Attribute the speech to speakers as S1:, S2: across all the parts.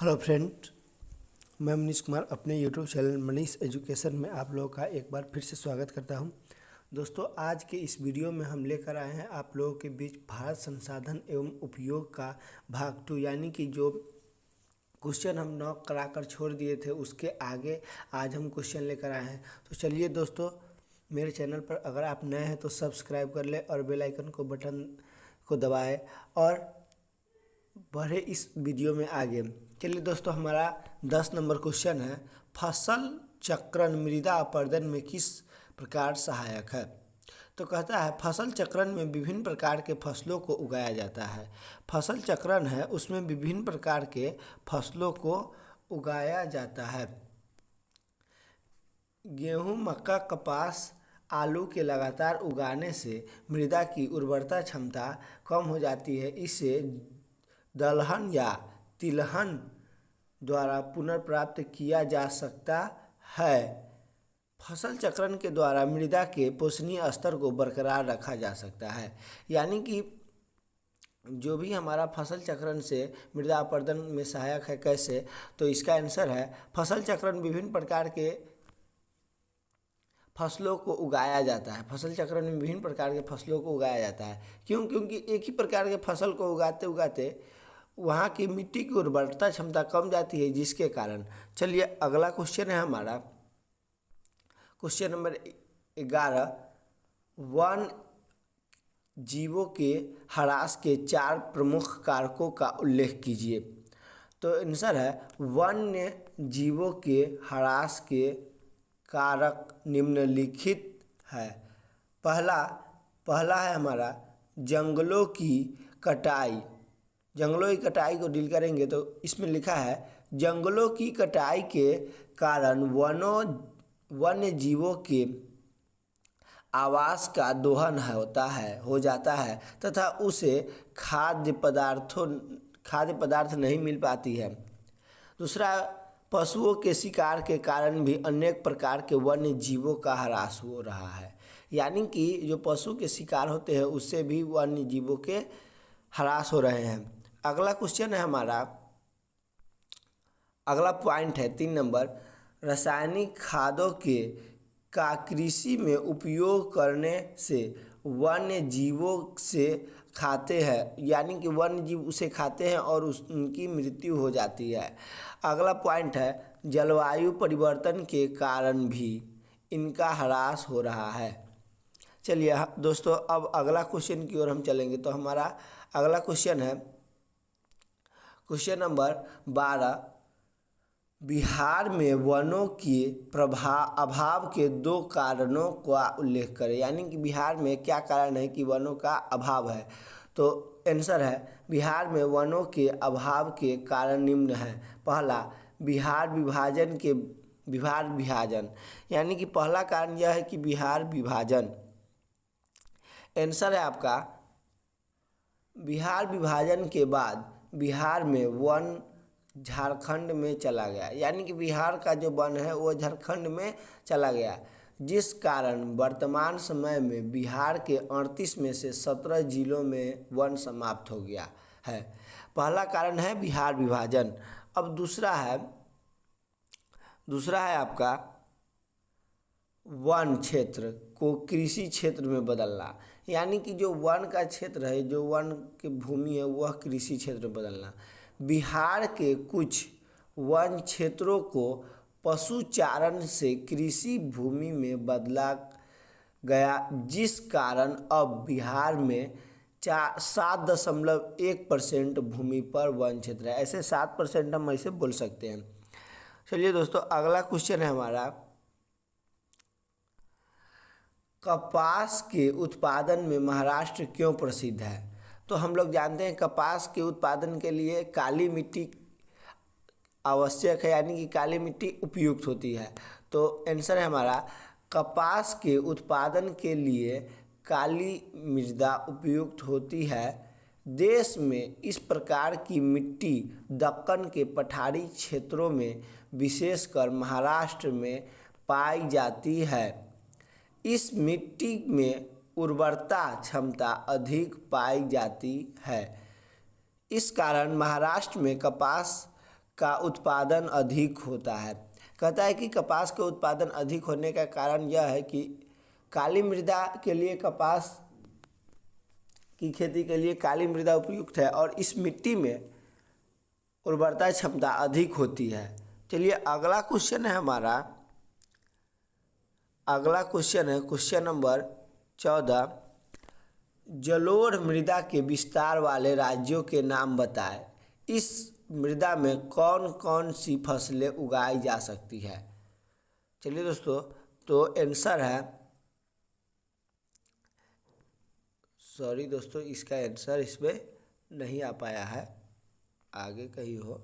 S1: Hello friend, मैं मनीष कुमार अपने YouTube channel Manish education में आप लोगों का एक बार फिर से स्वागत करता हूं। दोस्तों, आज के इस वीडियो में हम लेकर आए हैं आप लोगों के बीच भारत संसाधन एवं उपयोग का भाग 2, यानी कि जो क्वेश्चन हम 9 कराकर छोड़ दिए थे उसके आगे आज हम क्वेश्चन लेकर आए हैं। तो चलिए दोस्तों, मेरे चैनल पर अगर आप नए हैं तो सब्सक्राइब कर ले और बेल आइकन को बटन को दबाएं और बढ़े इस वीडियो में आगे। चलिए दोस्तों, हमारा 10 नंबर क्वेश्चन है, फसल चक्रण मृदा अपरदन में किस प्रकार सहायक है। तो कहता है फसल चक्रण में विभिन्न प्रकार के फसलों को उगाया जाता है। फसल चक्रण है उसमें विभिन्न प्रकार के फसलों को उगाया जाता है। गेहूं, मक्का, कपास, आलू के लगातार उगाने से मृदा की उर्वरता क्षमता कम हो जाती है। इसे दलहन या तिलहन द्वारा पुनर्प्राप्त किया जा सकता है। फसल चक्रण के द्वारा मृदा के पोषणीय स्तर को बरकरार रखा जा सकता है। यानी कि जो भी हमारा फसल चक्रण से मृदा अपरदन में सहायक है, कैसे? तो इसका आंसर है फसल चक्रण विभिन्न प्रकार के फसलों को उगाया जाता है। फसल चक्रण में विभिन्न प्रकार के फसलों को उगाया जाता है। क्योंकि एक ही प्रकार के फसल को उगाते उगाते वहाँ की मिट्टी की उर्वरता क्षमता कम जाती है, जिसके कारण। चलिए अगला क्वेश्चन है हमारा क्वेश्चन नंबर 11, वन जीवों के ह्रास के 4 प्रमुख कारकों का उल्लेख कीजिए। तो आंसर है वन्य जीवों के ह्रास के कारक निम्नलिखित है। पहला है हमारा जंगलों की कटाई। जंगलों की कटाई को डील करेंगे तो इसमें लिखा है जंगलों की कटाई के कारण वन्य जीवों के आवास का दोहन हो जाता है तथा उसे खाद्य पदार्थ नहीं मिल पाती है। दूसरा, पशुओं के शिकार के कारण भी अनेक प्रकार के वन्य जीवों का ह्रास हो रहा है। यानी कि जो पशु के शिकार होते हैं उससे भी वन्य जीवों के ह्रास हो रहे हैं। अगला क्वेश्चन है हमारा, अगला पॉइंट है 3 नंबर, रासायनिक खादों का कृषि में उपयोग करने से वन्य जीवों से खाते हैं, यानी कि वन्य जीव उसे खाते हैं और उनकी मृत्यु हो जाती है। अगला पॉइंट है जलवायु परिवर्तन के कारण भी इनका ह्रास हो रहा है। चलिए दोस्तों, अब अगला क्वेश्चन की ओर हम चलेंगे। तो हमारा अगला क्वेश्चन है क्वेश्चन नंबर 12, बिहार में वनों के अभाव के 2 कारणों का उल्लेख करें। यानी कि बिहार में क्या कारण है कि वनों का अभाव है। तो आंसर है बिहार में वनों के अभाव के कारण निम्न है। पहला, बिहार विभाजन, यानी कि पहला कारण यह है कि बिहार विभाजन। आंसर है आपका बिहार विभाजन के बाद बिहार में वन झारखंड में चला गया। यानी कि बिहार का जो वन है वो झारखंड में चला गया, जिस कारण वर्तमान समय में बिहार के 38 में से 17 जिलों में वन समाप्त हो गया है। पहला कारण है बिहार विभाजन। अब दूसरा है आपका वन क्षेत्र को कृषि क्षेत्र में बदलना। यानी कि जो वन का क्षेत्र है, जो वन की भूमि है, वह कृषि क्षेत्र में बदलना। बिहार के कुछ वन क्षेत्रों को पशुचारण से कृषि भूमि में बदला गया, जिस कारण अब बिहार में 7.1% भूमि पर वन क्षेत्र है। ऐसे 7% हम ऐसे बोल सकते हैं। चलिए दोस्तों, अगला क्वेश्चन है हमारा, कपास के उत्पादन में महाराष्ट्र क्यों प्रसिद्ध है। तो हम लोग जानते हैं कपास के उत्पादन के लिए काली मिट्टी आवश्यक है, यानी कि काली मिट्टी उपयुक्त होती है। तो आंसर है हमारा कपास के उत्पादन के लिए काली मृदा उपयुक्त होती है। देश में इस प्रकार की मिट्टी दक्कन के पठारी क्षेत्रों में विशेषकर महाराष्ट्र में पाई जाती है। इस मिट्टी में उर्वरता क्षमता अधिक पाई जाती है। इस कारण महाराष्ट्र में कपास का उत्पादन अधिक होता है। कहता है कि कपास के उत्पादन अधिक होने का कारण यह है कि काली मृदा के लिए, कपास की खेती के लिए काली मृदा उपयुक्त है और इस मिट्टी में उर्वरता क्षमता अधिक होती है। चलिए अगला क्वेश्चन है हमारा, अगला क्वेश्चन है क्वेश्चन नंबर 14। जलोढ़ मृदा के विस्तार वाले राज्यों के नाम बताएं। इस मृदा में कौन कौन सी फसलें उगाई जा सकती है। चलिए दोस्तों, तो आंसर है, सॉरी दोस्तों, इसका आंसर इसमें नहीं आ पाया है, आगे कहीं हो,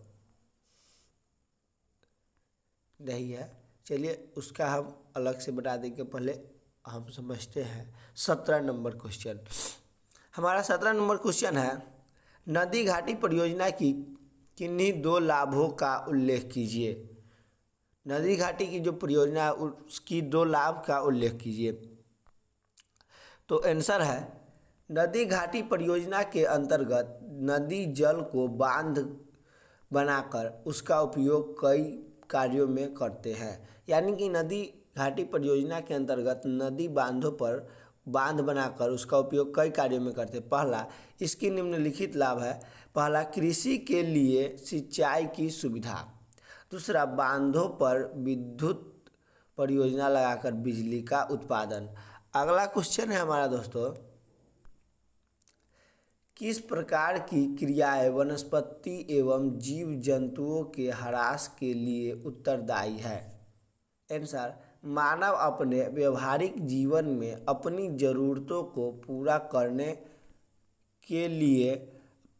S1: नहीं है। चलिए उसका हम अलग से बता देंगे, पहले हम समझते हैं 17 नंबर क्वेश्चन। हमारा 17 नंबर क्वेश्चन है, नदी घाटी परियोजना की किन्हीं दो लाभों का उल्लेख कीजिए। नदी घाटी की जो परियोजना है उसकी दो लाभ का उल्लेख कीजिए। तो आंसर है, नदी घाटी परियोजना के अंतर्गत नदी जल को बांध बनाकर उसका उपयोग कई कार्यों में करते हैं। यानी कि नदी घाटी परियोजना के अंतर्गत नदी बांधों पर बांध बनाकर उसका उपयोग कई कार्यों में करते हैं। पहला, इसकी निम्नलिखित लाभ है। पहला, कृषि के लिए सिंचाई की सुविधा। दूसरा, बांधों पर विद्युत परियोजना लगाकर बिजली का उत्पादन। अगला क्वेश्चन है हमारा दोस्तों, किस प्रकार की क्रियाएं वनस्पति एवं जीव जंतुओं के ह्रास के लिए उत्तरदायी है। आंसर, मानव अपने व्यवहारिक जीवन में अपनी ज़रूरतों को पूरा करने के लिए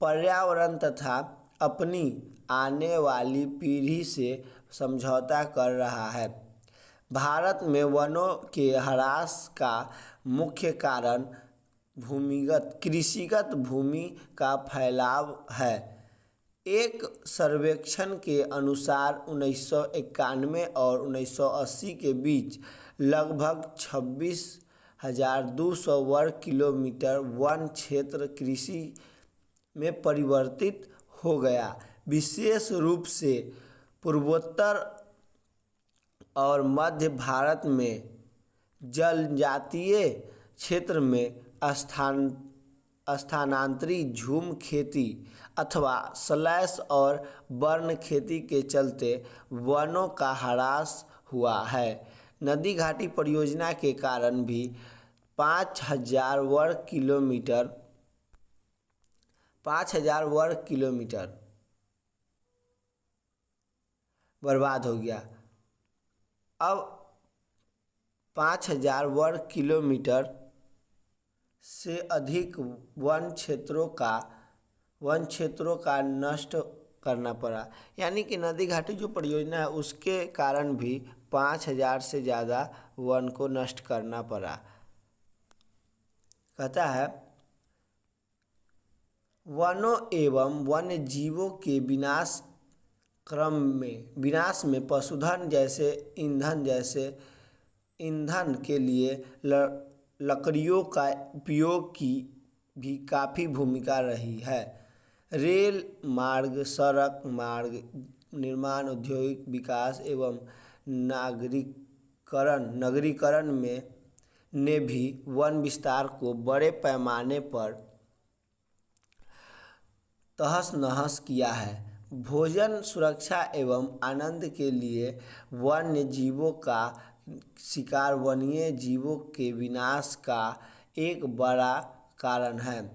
S1: पर्यावरण तथा अपनी आने वाली पीढ़ी से समझौता कर रहा है। भारत में वनों के ह्रास का मुख्य कारण भूमिगत कृषिगत भूमि का फैलाव है। एक सर्वेक्षण के अनुसार 1991 और 1980 के बीच लगभग 26,200 वर्ग किलोमीटर वन क्षेत्र कृषि में परिवर्तित हो गया। विशेष रूप से पूर्वोत्तर और मध्य भारत में जनजातीय क्षेत्र में स्थानांतरित झूम खेती अथवा स्लैश और बर्न खेती के चलते वनों का ह्रास हुआ है। नदी घाटी परियोजना के कारण भी 5,000 वर्ग किलोमीटर बर्बाद हो गया। अब 5,000 वर्ग किलोमीटर से अधिक वन क्षेत्रों का नष्ट करना पड़ा। यानी कि नदी घाटी जो परियोजना है उसके कारण भी 5,000 से ज़्यादा वन को नष्ट करना पड़ा। कहता है, वनों एवं वन्य जीवों के विनाश में पशुधन जैसे ईंधन के लिए लकड़ियों का उपयोग की भी काफ़ी भूमिका रही है। रेल मार्ग, सड़क मार्ग निर्माण, औद्योगिक विकास एवं नगरीकरण ने भी वन विस्तार को बड़े पैमाने पर तहस नहस किया है। भोजन, सुरक्षा एवं आनंद के लिए वन्य जीवों का शिकार वन्य जीवों के विनाश का एक बड़ा कारण है।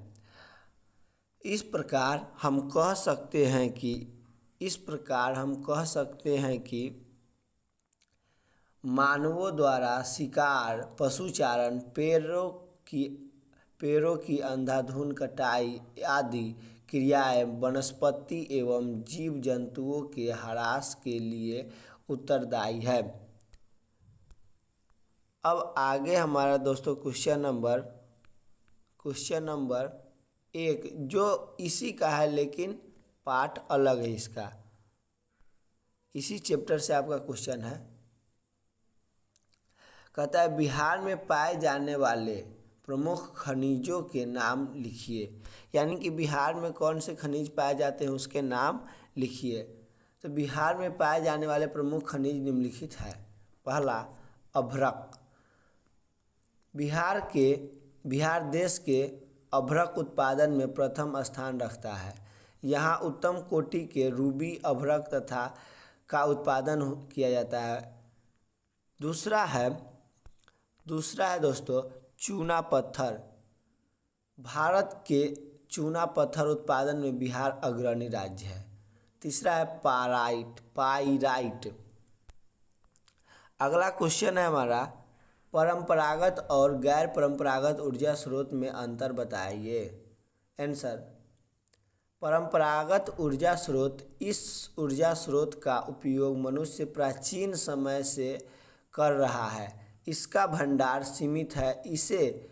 S1: इस प्रकार हम कह सकते हैं कि मानवों द्वारा शिकार, पशुचारण, पेड़ों की अंधाधुंध कटाई आदि क्रियाएं वनस्पति एवं जीव जंतुओं के ह्रास के लिए उत्तरदायी है। अब आगे हमारा दोस्तों क्वेश्चन नंबर 1 जो इसी का है लेकिन पार्ट अलग है, इसका इसी चैप्टर से आपका क्वेश्चन है। कहता है, बिहार में पाए जाने वाले प्रमुख खनिजों के नाम लिखिए। यानी कि बिहार में कौन से खनिज पाए जाते हैं उसके नाम लिखिए। तो बिहार में पाए जाने वाले प्रमुख खनिज निम्नलिखित है। पहला, अभ्रक। बिहार देश के अभ्रक उत्पादन में प्रथम स्थान रखता है। यहाँ उत्तम कोटि के रूबी अभ्रक तथा का उत्पादन किया जाता है। दूसरा है दोस्तों चूना पत्थर। भारत के चूना पत्थर उत्पादन में बिहार अग्रणी राज्य है। तीसरा है पाइराइट। अगला क्वेश्चन है हमारा, परंपरागत और गैर परंपरागत ऊर्जा स्रोत में अंतर बताइए। आंसर, परंपरागत ऊर्जा स्रोत, इस ऊर्जा स्रोत का उपयोग मनुष्य प्राचीन समय से कर रहा है। इसका भंडार सीमित है। इसे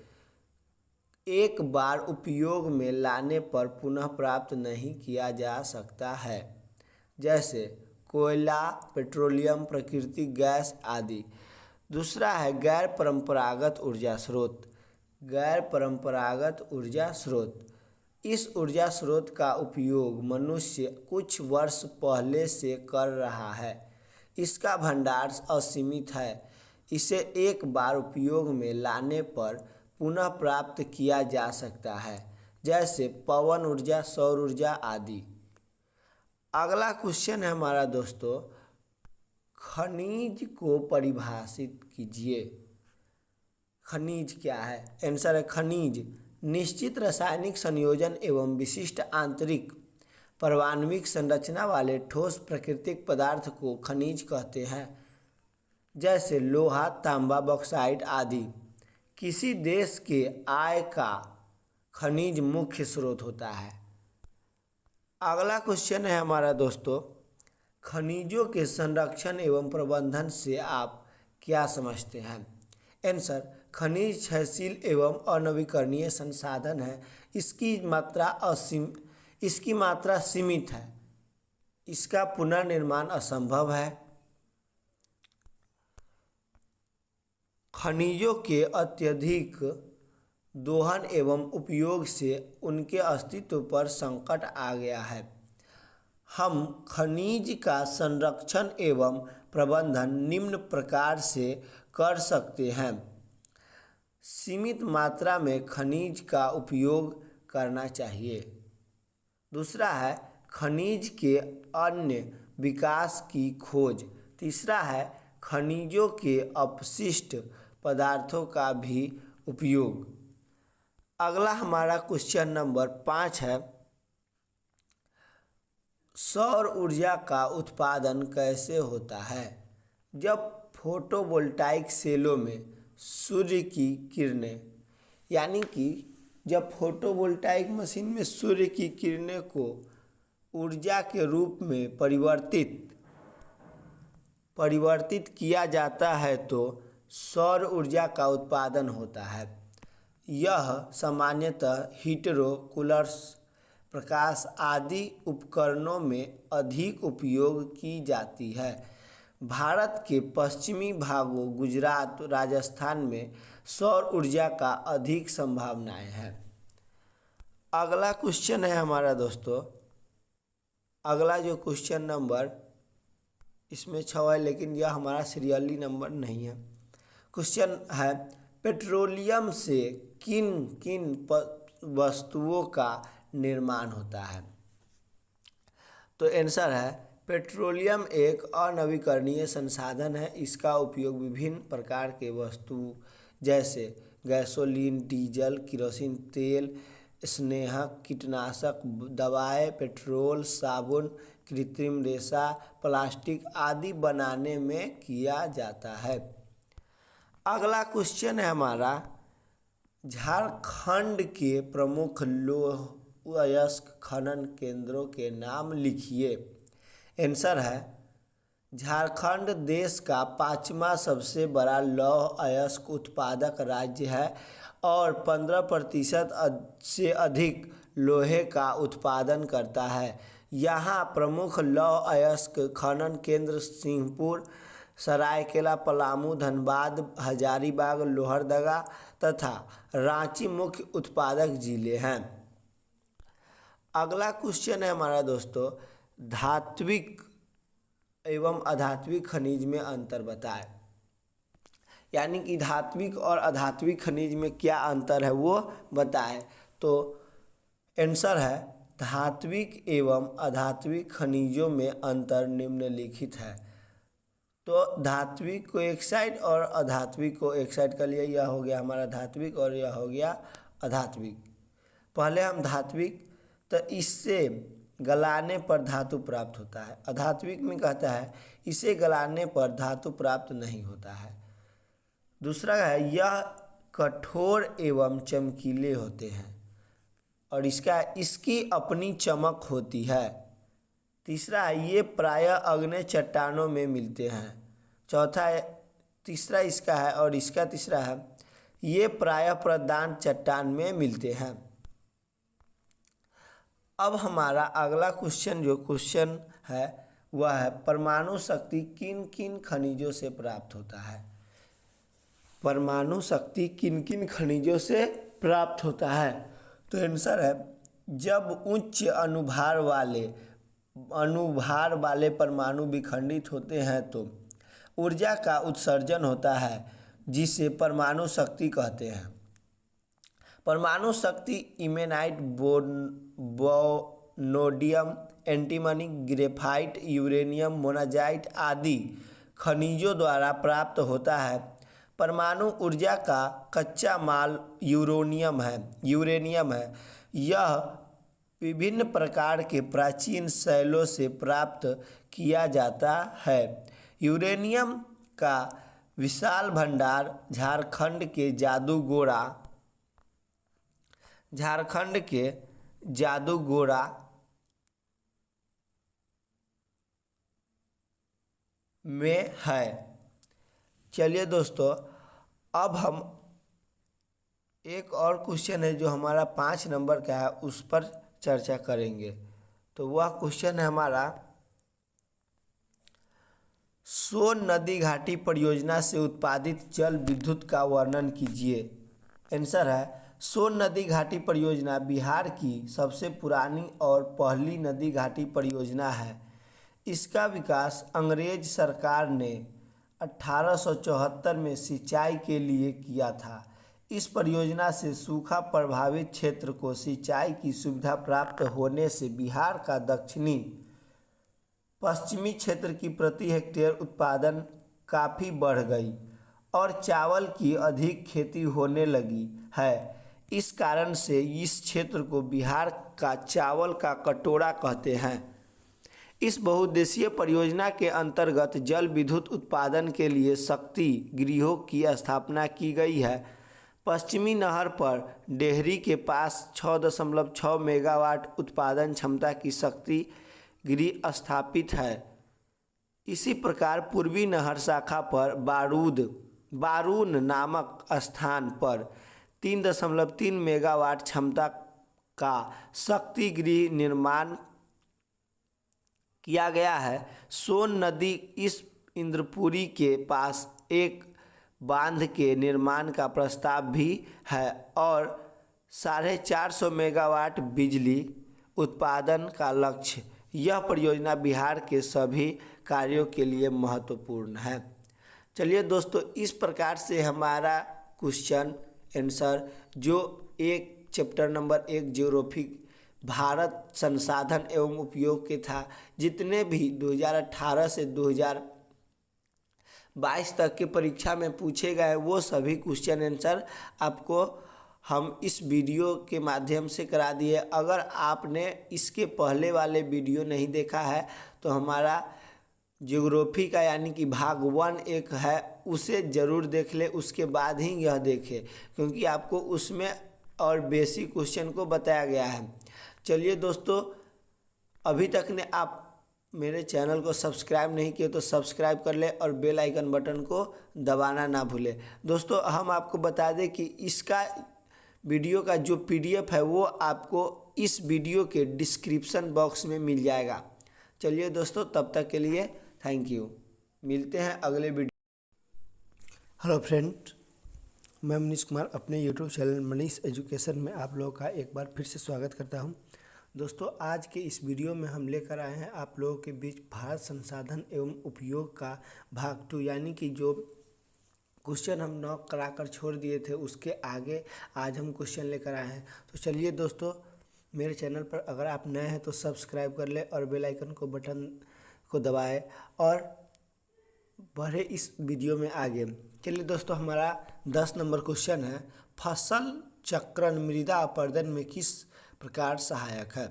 S1: एक बार उपयोग में लाने पर पुनः प्राप्त नहीं किया जा सकता है, जैसे कोयला, पेट्रोलियम, प्राकृतिक गैस आदि। दूसरा है गैर परंपरागत ऊर्जा स्रोत। इस ऊर्जा स्रोत का उपयोग मनुष्य कुछ वर्ष पहले से कर रहा है। इसका भंडार असीमित है। इसे एक बार उपयोग में लाने पर पुनः प्राप्त किया जा सकता है, जैसे पवन ऊर्जा, सौर ऊर्जा आदि। अगला क्वेश्चन है हमारा दोस्तों, खनिज को परिभाषित कीजिए। खनिज क्या है? आंसर है, खनिज निश्चित रासायनिक संयोजन एवं विशिष्ट आंतरिक परमाणविक संरचना वाले ठोस प्राकृतिक पदार्थ को खनिज कहते हैं, जैसे लोहा, तांबा, बॉक्साइट आदि। किसी देश के आय का खनिज मुख्य स्रोत होता है। अगला क्वेश्चन है हमारा दोस्तों, खनिजों के संरक्षण एवं प्रबंधन से आप क्या समझते हैं? आंसर, खनिज क्षयशील एवं अनवीकरणीय संसाधन है। इसकी मात्रा सीमित है। इसका पुनर्निर्माण असंभव है। खनिजों के अत्यधिक दोहन एवं उपयोग से उनके अस्तित्व पर संकट आ गया है। हम खनिज का संरक्षण एवं प्रबंधन निम्न प्रकार से कर सकते हैं। सीमित मात्रा में खनिज का उपयोग करना चाहिए। दूसरा है खनिज के अन्य विकास की खोज। तीसरा है खनिजों के अपशिष्ट पदार्थों का भी उपयोग। अगला हमारा क्वेश्चन नंबर 5 है, सौर ऊर्जा का उत्पादन कैसे होता है? जब फोटोवोल्टाइक सेलों में सूर्य की किरणें, यानी कि जब फोटोवोल्टाइक मशीन में सूर्य की किरणें को ऊर्जा के रूप में परिवर्तित किया जाता है तो सौर ऊर्जा का उत्पादन होता है। यह सामान्यतः हीटरों, कूलर्स, प्रकाश आदि उपकरणों में अधिक उपयोग की जाती है। भारत के पश्चिमी भागों, गुजरात, राजस्थान में सौर ऊर्जा का अधिक संभावनाएं हैं। अगला क्वेश्चन है हमारा दोस्तों, अगला जो क्वेश्चन नंबर इसमें 6 है, लेकिन यह हमारा सीरियली नंबर नहीं है। क्वेश्चन है, पेट्रोलियम से किन किन वस्तुओं का निर्माण होता है? तो आंसर है, पेट्रोलियम एक अनवीकरणीय संसाधन है। इसका उपयोग विभिन्न प्रकार के वस्तु जैसे गैसोलीन, डीजल, केरोसिन तेल, स्नेहक, कीटनाशक दवाएं, पेट्रोल, साबुन, कृत्रिम रेशा, प्लास्टिक आदि बनाने में किया जाता है। अगला क्वेश्चन है हमारा, झारखंड के प्रमुख लौह अयस्क खनन केंद्रों के नाम लिखिए। आंसर है, झारखंड देश का 5वां सबसे बड़ा लौह अयस्क उत्पादक राज्य है और 15% से अधिक लोहे का उत्पादन करता है। यहाँ प्रमुख लौह अयस्क खनन केंद्र सिंहपुर, सरायकेला, पलामू, धनबाद, हजारीबाग, लोहरदगा तथा रांची मुख्य उत्पादक जिले हैं। अगला क्वेश्चन है हमारा दोस्तों, धात्विक एवं अधात्विक खनिज में अंतर बताएं। यानी कि धात्विक और अधात्विक खनिज में क्या अंतर है वो बताएं। तो आंसर है धात्विक एवं अधात्विक खनिजों में अंतर निम्नलिखित है। तो धात्विक को एक साइड और अधात्विक को एक साइड कर लिया, यह हो गया हमारा धात्विक और यह हो गया अधात्विक। पहले हम धात्विक, तो इससे गलाने पर धातु प्राप्त होता है। अधात्विक में कहता है इसे गलाने पर धातु प्राप्त नहीं होता है। दूसरा है यह कठोर एवं चमकीले होते हैं और इसकी अपनी चमक होती है। तीसरा है ये प्रायः अग्नि चट्टानों में मिलते हैं। चौथा है, तीसरा इसका है और इसका तीसरा है ये प्रायः प्रदान चट्टान में मिलते हैं। अब हमारा अगला क्वेश्चन है वह है परमाणु शक्ति किन किन खनिजों से प्राप्त होता है। परमाणु शक्ति किन किन खनिजों से प्राप्त होता है। तो आंसर है जब उच्च अनुभार वाले परमाणु विखंडित होते हैं तो ऊर्जा का उत्सर्जन होता है, जिसे परमाणु शक्ति कहते हैं। परमाणु शक्ति इमेनाइट, बोनोडियम, एंटीमनी, ग्रेफाइट, यूरेनियम, मोनाजाइट आदि खनिजों द्वारा प्राप्त होता है। परमाणु ऊर्जा का कच्चा माल यूरेनियम है। यह विभिन्न प्रकार के प्राचीन शैलों से प्राप्त किया जाता है। यूरेनियम का विशाल भंडार झारखंड के जादूगोड़ा में है। चलिए दोस्तों, अब हम एक और क्वेश्चन है जो हमारा 5 नंबर का है उस पर चर्चा करेंगे। तो वह क्वेश्चन है हमारा सोन नदी घाटी परियोजना से उत्पादित जल विद्युत का वर्णन कीजिए। आंसर है सोन नदी घाटी परियोजना बिहार की सबसे पुरानी और पहली नदी घाटी परियोजना है। इसका विकास अंग्रेज सरकार ने 1874 में सिंचाई के लिए किया था। इस परियोजना से सूखा प्रभावित क्षेत्र को सिंचाई की सुविधा प्राप्त होने से बिहार का दक्षिणी पश्चिमी क्षेत्र की प्रति हेक्टेयर उत्पादन काफ़ी बढ़ गई और चावल की अधिक खेती होने लगी है। इस कारण से इस क्षेत्र को बिहार का चावल का कटोरा कहते हैं। इस बहुउद्देशीय परियोजना के अंतर्गत जल विद्युत उत्पादन के लिए शक्ति गृहों की स्थापना की गई है। पश्चिमी नहर पर डेहरी के पास 6.6 मेगावाट उत्पादन क्षमता की शक्ति गृह स्थापित है। इसी प्रकार पूर्वी नहर शाखा पर बारून नामक स्थान पर 3.3 मेगावाट क्षमता का शक्ति गृह निर्माण किया गया है। सोन नदी इस इंद्रपुरी के पास एक बांध के निर्माण का प्रस्ताव भी है और 450 मेगावाट बिजली उत्पादन का लक्ष्य। यह परियोजना बिहार के सभी कार्यों के लिए महत्वपूर्ण है। चलिए दोस्तों, इस प्रकार से हमारा क्वेश्चन आंसर जो एक चैप्टर नंबर 1 ज्योग्राफी भारत संसाधन एवं उपयोग के था, जितने भी 2018 से 2022 तक के परीक्षा में पूछे गए वो सभी क्वेश्चन आंसर आपको हम इस वीडियो के माध्यम से करा दिए। अगर आपने इसके पहले वाले वीडियो नहीं देखा है तो हमारा ज्योग्राफी का यानी कि भाग 1 एक है, उसे ज़रूर देख ले, उसके बाद ही यह देखें, क्योंकि आपको उसमें और बेसिक क्वेश्चन को बताया गया है। चलिए दोस्तों, अभी तक ने आप मेरे चैनल को सब्सक्राइब नहीं किए तो सब्सक्राइब कर ले और बेल आइकन बटन को दबाना ना भूले। दोस्तों, हम आपको बता दें कि इसका वीडियो का जो PDF है वो आपको इस वीडियो के डिस्क्रिप्शन बॉक्स में मिल जाएगा। चलिए दोस्तों, तब तक के लिए थैंक यू। मिलते हैं अगले वीडियो। हेलो फ्रेंड, मैं मनीष कुमार अपने YouTube चैनल मनीष एजुकेशन में आप लोगों का एक बार फिर से स्वागत करता हूं। दोस्तों आज के इस वीडियो में हम लेकर आए हैं आप लोगों के बीच भारत संसाधन एवं उपयोग का भाग 2, यानी कि जो क्वेश्चन हम 9 कराकर छोड़ दिए थे उसके आगे आज हम क्वेश्चन लेकर आए हैं। तो चलिए दोस्तों, मेरे चैनल पर अगर आप नए हैं तो सब्सक्राइब कर ले और बेल आइकन को बटन को दबाएं और बढ़े इस वीडियो में आगे। चलिए दोस्तों, हमारा 10 नंबर क्वेश्चन है, फसल चक्रण मृदा अपरदन में किस प्रकार सहायक है।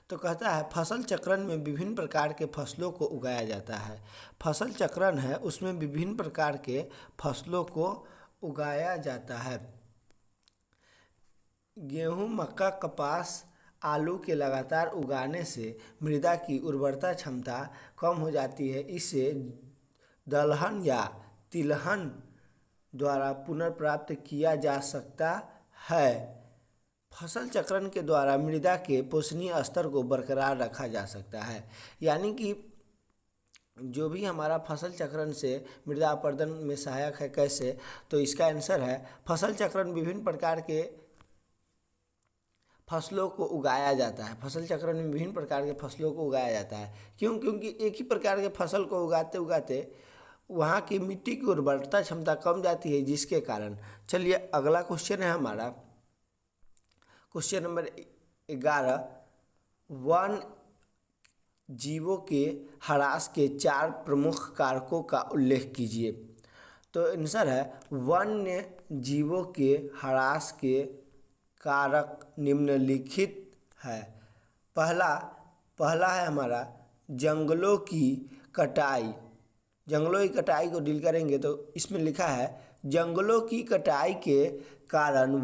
S1: तो कहता है फसल चक्रण में विभिन्न प्रकार के फसलों को उगाया जाता है। फसल चक्रण है उसमें विभिन्न प्रकार के फसलों को उगाया जाता है। गेहूं, मक्का, कपास, आलू के लगातार उगाने से मृदा की उर्वरता क्षमता कम हो जाती है। इसे दलहन या तिलहन द्वारा पुनर्प्राप्त किया जा सकता है। फसल चक्रण के द्वारा मृदा के पोषणीय स्तर को बरकरार रखा जा सकता है। यानी कि जो भी हमारा फसल चक्रण से मृदा अपरदन में सहायक है, कैसे, तो इसका आंसर है फसल चक्रण विभिन्न प्रकार के फसलों को उगाया जाता है। फसल चक्रण में विभिन्न प्रकार के फसलों को उगाया जाता है। क्योंकि एक ही प्रकार के फसल को उगाते उगाते वहाँ की मिट्टी की उर्वरता क्षमता कम जाती है, जिसके कारण। चलिए अगला क्वेश्चन है हमारा क्वेश्चन नंबर 11, वन जीवों के ह्रास के 4 प्रमुख कारकों का उल्लेख कीजिए। तो आंसर है वन्य जीवों के ह्रास के कारक निम्नलिखित है। पहला है हमारा जंगलों की कटाई। जंगलों की कटाई को डील करेंगे तो इसमें लिखा है जंगलों की कटाई के कारण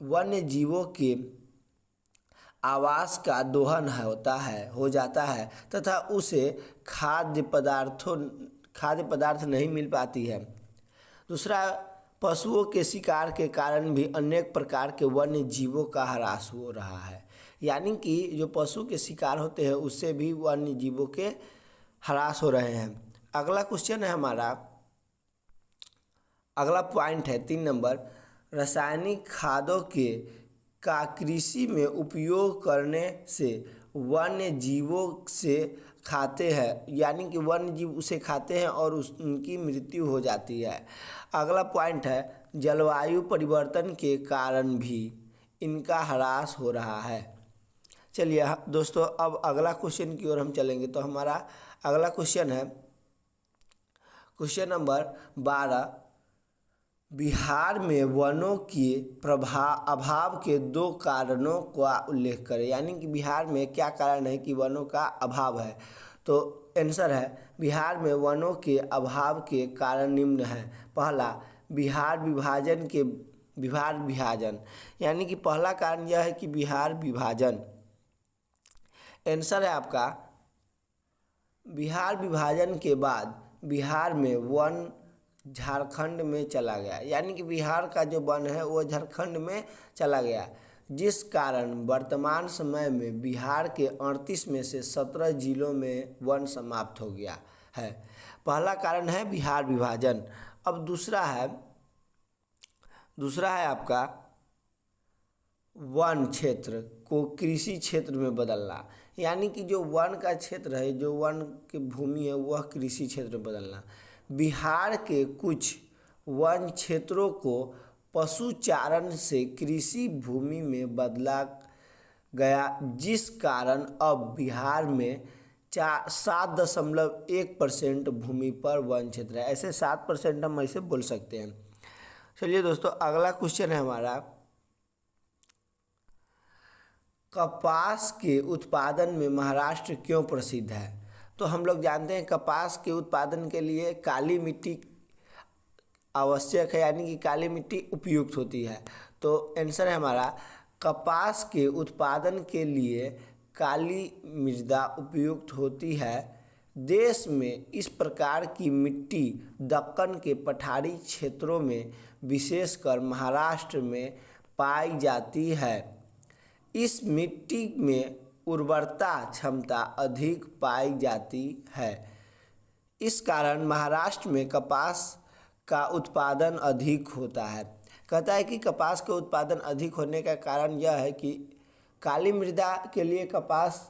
S1: वन्य जीवों के आवास का दोहन हो जाता है तथा उसे खाद्य पदार्थ नहीं मिल पाती है। दूसरा, पशुओं के शिकार के कारण भी अनेक प्रकार के वन्य जीवों का ह्रास हो रहा है। यानी कि जो पशु के शिकार होते हैं उससे भी वन्य जीवों के ह्रास हो रहे हैं। अगला क्वेश्चन है हमारा, अगला पॉइंट है 3 नंबर, रासायनिक खादों का कृषि में उपयोग करने से वन्य जीवों से खाते हैं, यानी कि वन्य जीव उसे खाते हैं और उनकी मृत्यु हो जाती है। अगला पॉइंट है जलवायु परिवर्तन के कारण भी इनका ह्रास हो रहा है। चलिए दोस्तों, अब अगला क्वेश्चन की ओर हम चलेंगे। तो हमारा अगला क्वेश्चन है क्वेश्चन नंबर 12, बिहार में वनों के अभाव के 2 कारणों का उल्लेख करें। यानी कि बिहार में क्या कारण है कि वनों का अभाव है। तो आंसर है बिहार में वनों के अभाव के कारण निम्न है। पहला, बिहार विभाजन, यानी कि पहला कारण यह है कि बिहार विभाजन। आंसर है आपका बिहार विभाजन के बाद बिहार में वन झारखंड में चला गया। यानी कि बिहार का जो वन है वो झारखंड में चला गया, जिस कारण वर्तमान समय में बिहार के 38 में से 17 जिलों में वन समाप्त हो गया है। पहला कारण है बिहार विभाजन। अब दूसरा है आपका वन क्षेत्र को कृषि क्षेत्र में बदलना। यानी कि जो वन का क्षेत्र है, जो वन की भूमि है, वह कृषि क्षेत्र में बदलना। बिहार के कुछ वन क्षेत्रों को पशुचारण से कृषि भूमि में बदला गया, जिस कारण अब बिहार में 7.1% भूमि पर वन क्षेत्र है। ऐसे 7% हम ऐसे बोल सकते हैं। चलिए दोस्तों, अगला क्वेश्चन है हमारा, कपास के उत्पादन में महाराष्ट्र क्यों प्रसिद्ध है। तो हम लोग जानते हैं कपास के उत्पादन के लिए काली मिट्टी आवश्यक है, यानी कि काली मिट्टी उपयुक्त होती है। तो आंसर है हमारा कपास के उत्पादन के लिए काली मृदा उपयुक्त होती है। देश में इस प्रकार की मिट्टी दक्कन के पठारी क्षेत्रों में विशेषकर महाराष्ट्र में पाई जाती है। इस मिट्टी में उर्वरता क्षमता अधिक पाई जाती है। इस कारण महाराष्ट्र में कपास का उत्पादन अधिक होता है। कहता है कि कपास के उत्पादन अधिक होने का कारण यह है कि काली मृदा के लिए, कपास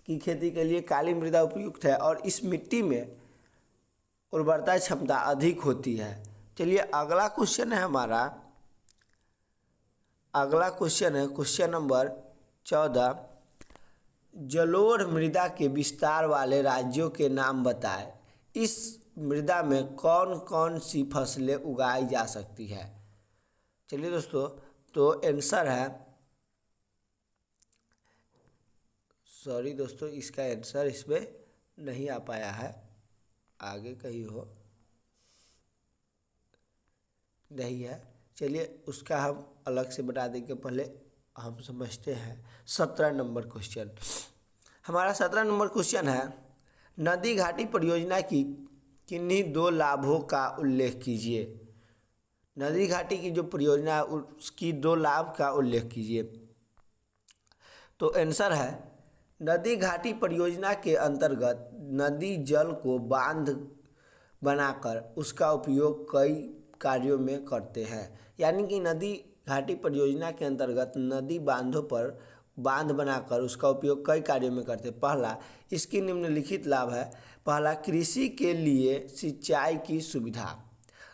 S1: की खेती के लिए काली मृदा उपयुक्त है और इस मिट्टी में उर्वरता क्षमता अधिक होती है। चलिए अगला क्वेश्चन है हमारा, अगला क्वेश्चन है क्वेश्चन नंबर 14। जलोढ़ मृदा के विस्तार वाले राज्यों के नाम बताएं। इस मृदा में कौन कौन सी फसलें उगाई जा सकती है। चलिए दोस्तों, तो आंसर है, सॉरी दोस्तों, इसका आंसर इसमें नहीं आ पाया है, आगे कहीं हो, नहीं है। चलिए उसका हम अलग से बता देंगे, पहले हम समझते हैं 17 नंबर क्वेश्चन। हमारा 17 नंबर क्वेश्चन है, नदी घाटी परियोजना की किन्हीं दो लाभों का उल्लेख कीजिए। नदी घाटी की जो परियोजना है उसकी दो लाभ का उल्लेख कीजिए। तो आंसर है, नदी घाटी परियोजना के अंतर्गत नदी जल को बांध बनाकर उसका उपयोग कई कार्यों में करते हैं। यानी कि नदी घाटी परियोजना के अंतर्गत नदी बांधों पर बांध बनाकर उसका उपयोग कई कार्यों में करते हैं। पहला, इसकी निम्नलिखित लाभ है। पहला, कृषि के लिए सिंचाई की सुविधा।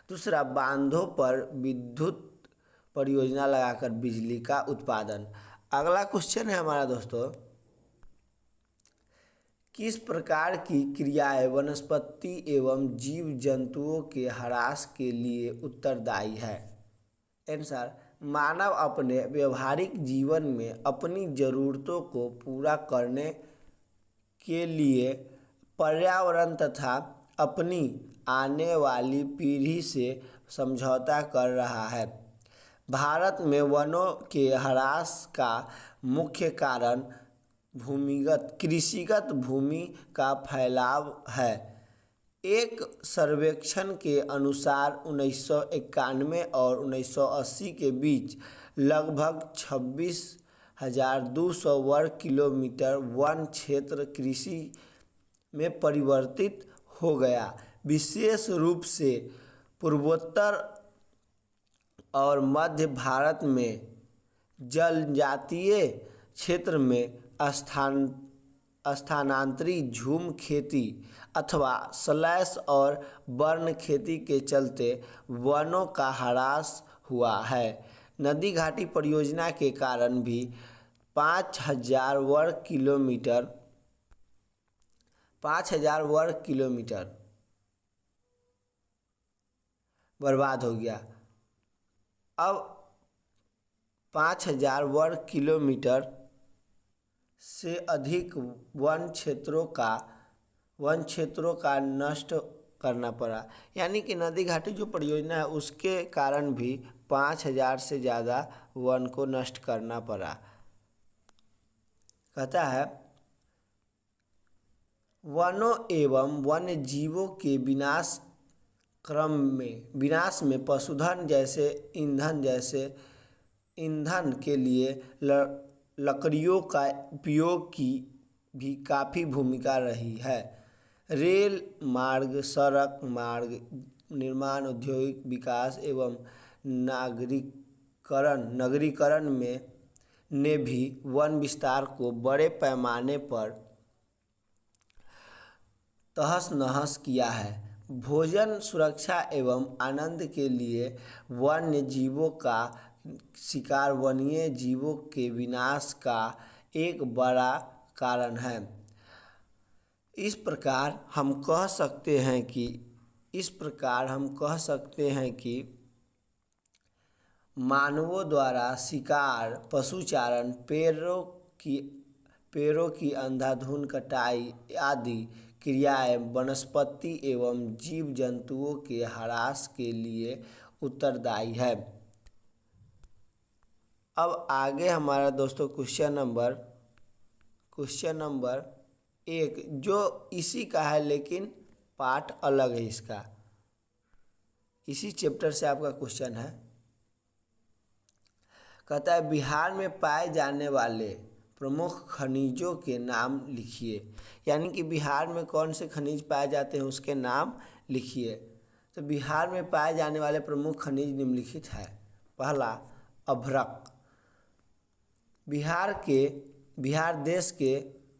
S1: दूसरा, बांधों पर विद्युत परियोजना लगाकर बिजली का उत्पादन। अगला क्वेश्चन है हमारा दोस्तों, किस प्रकार की क्रियाएं वनस्पति एवं जीव जंतुओं के ह्रास के लिए उत्तरदायी है। आंसर, मानव अपने व्यवहारिक जीवन में अपनी ज़रूरतों को पूरा करने के लिए पर्यावरण तथा अपनी आने वाली पीढ़ी से समझौता कर रहा है। भारत में वनों के ह्रास का मुख्य कारण भूमिगत कृषिगत भूमि का फैलाव है। एक सर्वेक्षण के अनुसार 1991 और 1980 के बीच लगभग 26,200 वर्ग किलोमीटर वन क्षेत्र कृषि में परिवर्तित हो गया। विशेष रूप से पूर्वोत्तर और मध्य भारत में जनजातीय क्षेत्र में स्थानांतरित झूम खेती अथवा स्लैश और बर्न खेती के चलते वनों का ह्रास हुआ है। नदी घाटी परियोजना के कारण भी 5,000 वर्ग किलोमीटर बर्बाद हो गया। अब 5,000 वर्ग किलोमीटर से अधिक वन क्षेत्रों का नष्ट करना पड़ा। यानी कि नदी घाटी जो परियोजना है उसके कारण भी 5,000 से ज़्यादा वन को नष्ट करना पड़ा। कहता है, वनों एवं वन्य जीवों के विनाश में पशुधन जैसे ईंधन के लिए लकड़ियों का उपयोग की भी काफ़ी भूमिका रही है। रेल मार्ग, सड़क मार्ग निर्माण, औद्योगिक विकास एवं नगरीकरण ने भी वन विस्तार को बड़े पैमाने पर तहस नहस किया है। भोजन, सुरक्षा एवं आनंद के लिए वन्य जीवों का शिकार वन्य जीवों के विनाश का एक बड़ा कारण है। इस प्रकार हम कह सकते हैं कि मानवों द्वारा शिकार, पशुचारण, पेड़ों की अंधाधुंध कटाई आदि क्रियाएं वनस्पति एवं जीव जंतुओं के ह्रास के लिए उत्तरदायी है। अब आगे हमारा दोस्तों क्वेश्चन नंबर 1 जो इसी का है लेकिन पार्ट अलग है, इसका इसी चैप्टर से आपका क्वेश्चन है। कहता है, बिहार में पाए जाने वाले प्रमुख खनिजों के नाम लिखिए। यानी कि बिहार में कौन से खनिज पाए जाते हैं उसके नाम लिखिए। तो बिहार में पाए जाने वाले प्रमुख खनिज निम्नलिखित है। पहला, अभ्रक। बिहार देश के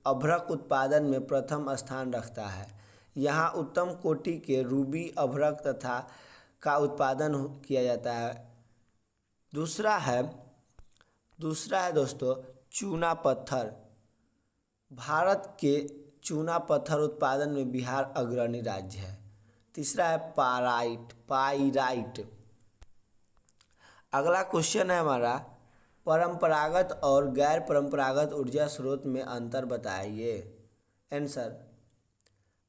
S1: अभ्रक उत्पादन में प्रथम स्थान रखता है। यहाँ उत्तम कोटि के रूबी अभ्रक तथा का उत्पादन किया जाता है। दूसरा है दोस्तों चूना पत्थर। भारत के चूना पत्थर उत्पादन में बिहार अग्रणी राज्य है। तीसरा है पाइराइट। अगला क्वेश्चन है हमारा, परंपरागत और गैर परंपरागत ऊर्जा स्रोत में अंतर बताइए। आंसर,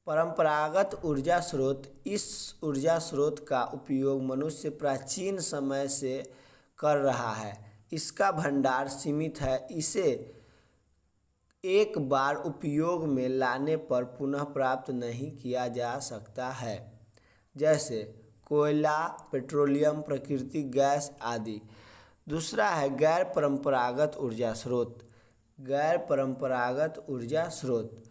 S1: परंपरागत ऊर्जा स्रोत इस ऊर्जा स्रोत का उपयोग मनुष्य प्राचीन समय से कर रहा है। इसका भंडार सीमित है। इसे एक बार उपयोग में लाने पर पुनः प्राप्त नहीं किया जा सकता है, जैसे कोयला, पेट्रोलियम, प्राकृतिक गैस आदि। दूसरा है गैर परंपरागत ऊर्जा स्रोत। गैर परंपरागत ऊर्जा स्रोत,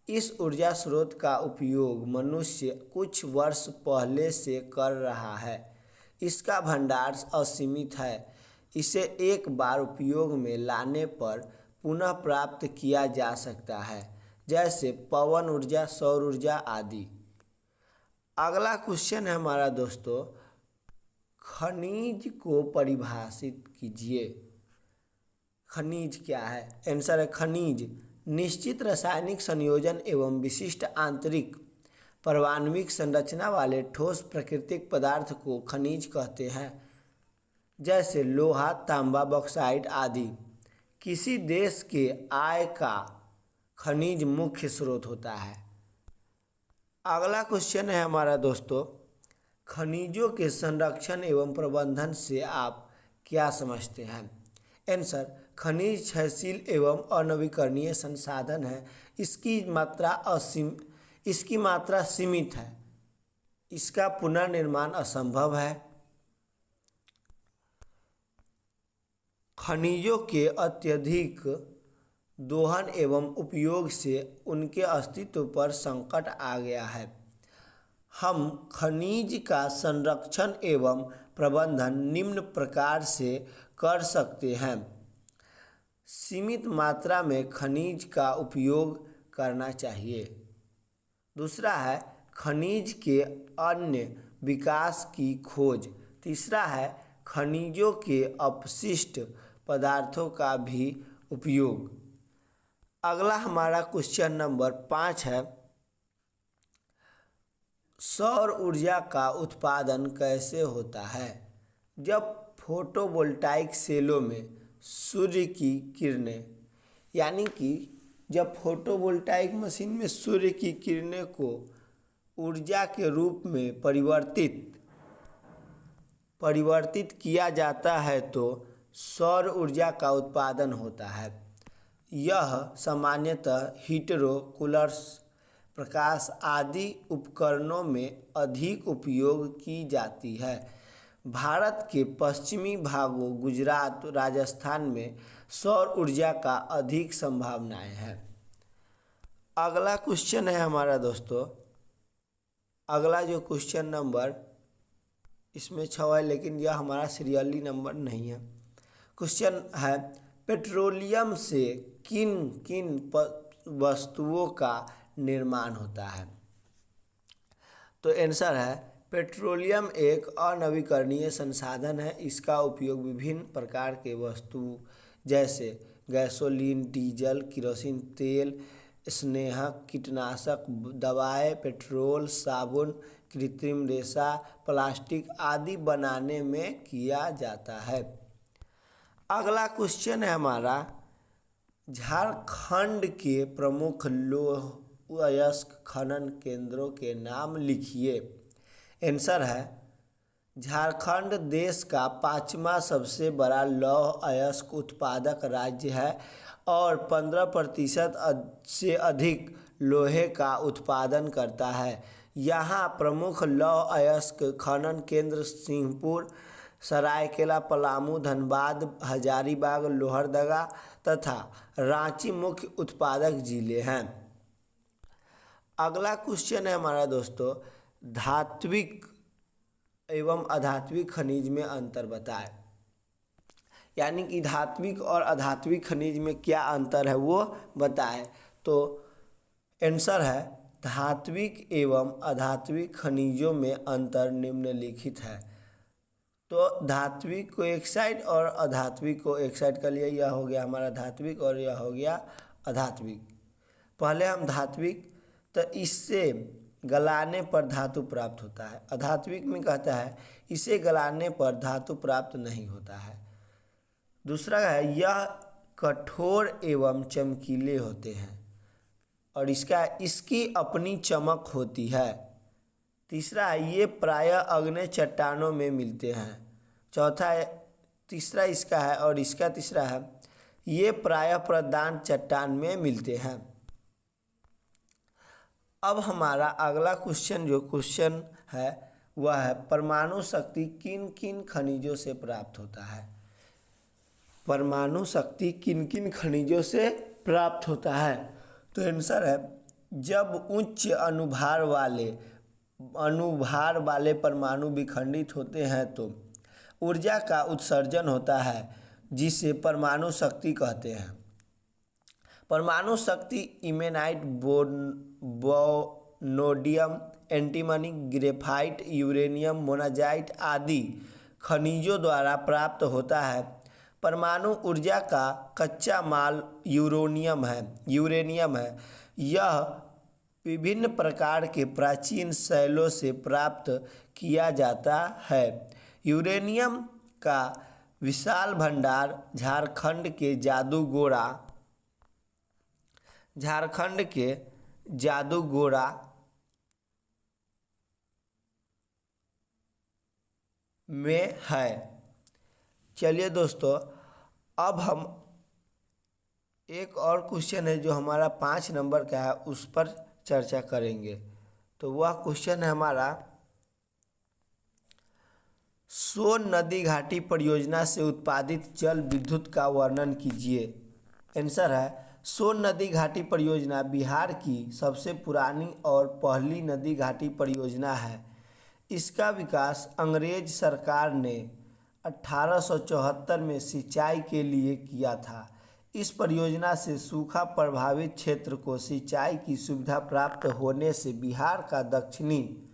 S1: इस ऊर्जा स्रोत का उपयोग मनुष्य कुछ वर्ष पहले से कर रहा है। इसका भंडार असीमित है। इसे एक बार उपयोग में लाने पर पुनः प्राप्त किया जा सकता है, जैसे पवन ऊर्जा, सौर ऊर्जा आदि। अगला क्वेश्चन है हमारा दोस्तों, खनिज को परिभाषित कीजिए। खनिज क्या है? आंसर है, खनिज निश्चित रासायनिक संयोजन एवं विशिष्ट आंतरिक परमाणुविक संरचना वाले ठोस प्राकृतिक पदार्थ को खनिज कहते हैं, जैसे लोहा, तांबा, बॉक्साइट आदि। किसी देश के आय का खनिज मुख्य स्रोत होता है। अगला क्वेश्चन है हमारा दोस्तों, खनिजों के संरक्षण एवं प्रबंधन से आप क्या समझते हैं? आंसर, खनिज क्षयशील एवं अनवीकरणीय संसाधन है। इसकी मात्रा सीमित है। इसका पुनर्निर्माण असंभव है। खनिजों के अत्यधिक दोहन एवं उपयोग से उनके अस्तित्व पर संकट आ गया है। हम खनिज का संरक्षण एवं प्रबंधन निम्न प्रकार से कर सकते हैं। सीमित मात्रा में खनिज का उपयोग करना चाहिए। दूसरा है खनिज के अन्य विकास की खोज। तीसरा है खनिजों के अपशिष्ट पदार्थों का भी उपयोग। अगला हमारा क्वेश्चन नंबर 5 है, सौर ऊर्जा का उत्पादन कैसे होता है? जब फोटोवोल्टाइक सेलों में सूर्य की किरणें, यानी कि जब फोटोवोल्टाइक मशीन में सूर्य की किरणें को ऊर्जा के रूप में परिवर्तित किया जाता है तो सौर ऊर्जा का उत्पादन होता है। यह सामान्यतः हीटरों, कूलर्स, प्रकाश आदि उपकरणों में अधिक उपयोग की जाती है। भारत के पश्चिमी भागों गुजरात, राजस्थान में सौर ऊर्जा का अधिक संभावनाएं हैं। अगला क्वेश्चन है हमारा दोस्तों, अगला जो क्वेश्चन नंबर इसमें 6 है, लेकिन यह हमारा सीरियली नंबर नहीं है। क्वेश्चन है, पेट्रोलियम से किन किन वस्तुओं का निर्माण होता है? तो आंसर है, पेट्रोलियम एक अनवीकरणीय संसाधन है। इसका उपयोग विभिन्न प्रकार के वस्तु जैसे गैसोलीन, डीजल, किरोसिन तेल, स्नेहक, कीटनाशक दवाएं, पेट्रोल, साबुन, कृत्रिम रेशा, प्लास्टिक आदि बनाने में किया जाता है। अगला क्वेश्चन है हमारा, झारखंड के प्रमुख लौह अयस्क खनन केंद्रों के नाम लिखिए। आंसर है, झारखंड देश का 5वां सबसे बड़ा लौह अयस्क उत्पादक राज्य है और 15% से अधिक लोहे का उत्पादन करता है। यहाँ प्रमुख लौह अयस्क खनन केंद्र सिंहपुर, सरायकेला, पलामू, धनबाद, हजारीबाग, लोहरदगा तथा रांची मुख्य उत्पादक जिले हैं। अगला क्वेश्चन है हमारा दोस्तों, धात्विक एवं अधात्विक खनिज में अंतर बताएं। यानी कि धात्विक और अधात्विक खनिज में क्या अंतर है वो बताएं। तो आंसर है धात्विक एवं अधात्विक खनिजों में अंतर निम्नलिखित है। तो धात्विक को एक साइड और अधात्विक को एक साइड कर लिया, यह हो गया हमारा धात्विक और यह हो गया अधात्विक। पहले हम धात्विक, तो इससे गलाने पर धातु प्राप्त होता है। अधात्विक में कहता है इसे गलाने पर धातु प्राप्त नहीं होता है। दूसरा है यह कठोर एवं चमकीले होते हैं और इसकी अपनी चमक होती है। तीसरा है ये प्रायः अग्नि चट्टानों में मिलते हैं। चौथा है, तीसरा इसका है और इसका तीसरा है ये प्रायः प्रदान चट्टान में मिलते हैं। अब हमारा अगला क्वेश्चन है वह है परमाणु शक्ति किन किन खनिजों से प्राप्त होता है। परमाणु शक्ति किन किन खनिजों से प्राप्त होता है। तो आंसर है जब उच्च अनुभार वाले परमाणु विखंडित होते हैं तो ऊर्जा का उत्सर्जन होता है जिसे परमाणु शक्ति कहते हैं। परमाणु शक्ति इमेनाइट, बोनोडियम, एंटीमनी, ग्रेफाइट, यूरेनियम, मोनाजाइट आदि खनिजों द्वारा प्राप्त होता है। परमाणु ऊर्जा का कच्चा माल यूरेनियम है। यह विभिन्न प्रकार के प्राचीन शैलों से प्राप्त किया जाता है। यूरेनियम का विशाल भंडार झारखंड के जादूगोड़ा में है। चलिए दोस्तों, अब हम एक और क्वेश्चन है जो हमारा 5 नंबर का है उस पर चर्चा करेंगे। तो वह क्वेश्चन है हमारा सोन नदी घाटी परियोजना से उत्पादित जल विद्युत का वर्णन कीजिए। आंसर है सोन नदी घाटी परियोजना बिहार की सबसे पुरानी और पहली नदी घाटी परियोजना है। इसका विकास अंग्रेज सरकार ने 1874 में सिंचाई के लिए किया था। इस परियोजना से सूखा प्रभावित क्षेत्र को सिंचाई की सुविधा प्राप्त होने से बिहार का दक्षिणी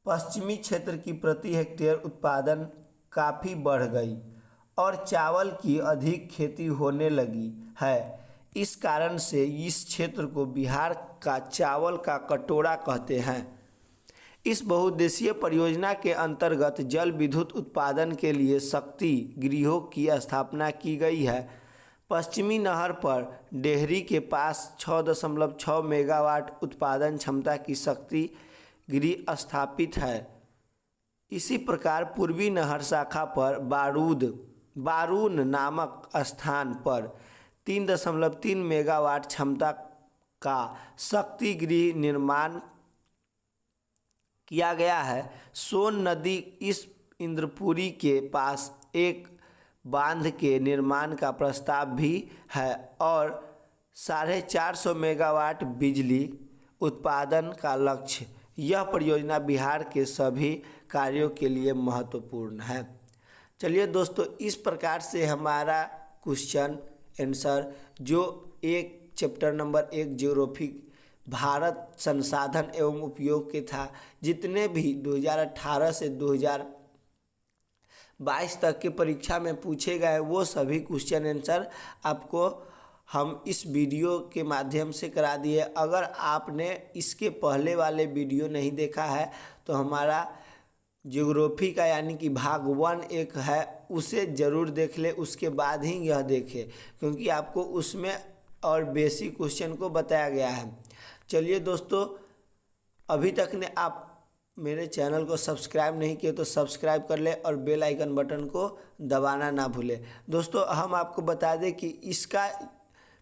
S1: पश्चिमी क्षेत्र की प्रति हेक्टेयर उत्पादन काफ़ी बढ़ गई और चावल की अधिक खेती होने लगी है। इस कारण से इस क्षेत्र को बिहार का चावल का कटोरा कहते हैं। इस बहुउद्देशीय परियोजना के अंतर्गत जल विद्युत उत्पादन के लिए शक्ति गृहों की स्थापना की गई है। पश्चिमी नहर पर डेहरी के पास 6.6 मेगावाट उत्पादन क्षमता की शक्ति गृह स्थापित है। इसी प्रकार पूर्वी नहर शाखा पर बारून नामक स्थान पर 3.3 मेगावाट क्षमता का शक्ति गृह निर्माण किया गया है। सोन नदी इस इंद्रपुरी के पास एक बांध के निर्माण का प्रस्ताव भी है और 450 मेगावाट बिजली उत्पादन का लक्ष्य। यह परियोजना बिहार के सभी कार्यों के लिए महत्वपूर्ण है। चलिए दोस्तों, इस प्रकार से हमारा क्वेश्चन आंसर जो एक चैप्टर नंबर 1 ज्योग्राफी भारत संसाधन एवं उपयोग के था, जितने भी 2018 से 2022 तक के परीक्षा में पूछे गए वो सभी क्वेश्चन आंसर आपको हम इस वीडियो के माध्यम से करा दिए। अगर आपने इसके पहले वाले वीडियो नहीं देखा है तो हमारा ज्योग्राफी का यानी कि भाग 1 एक है, उसे ज़रूर देख ले, उसके बाद ही यह देखें, क्योंकि आपको उसमें और बेसिक क्वेश्चन को बताया गया है। चलिए दोस्तों, अभी तक ने आप मेरे चैनल को सब्सक्राइब नहीं किए तो सब्सक्राइब कर ले और बेल आइकन बटन को दबाना ना भूले। दोस्तों, हम आपको बता दें कि इसका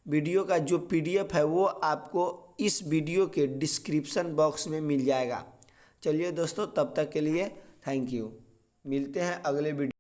S1: वीडियो का जो PDF है वो आपको इस वीडियो के डिस्क्रिप्शन बॉक्स में मिल जाएगा। चलिए दोस्तों, तब तक के लिए थैंक यू। मिलते हैं अगले वीडियो।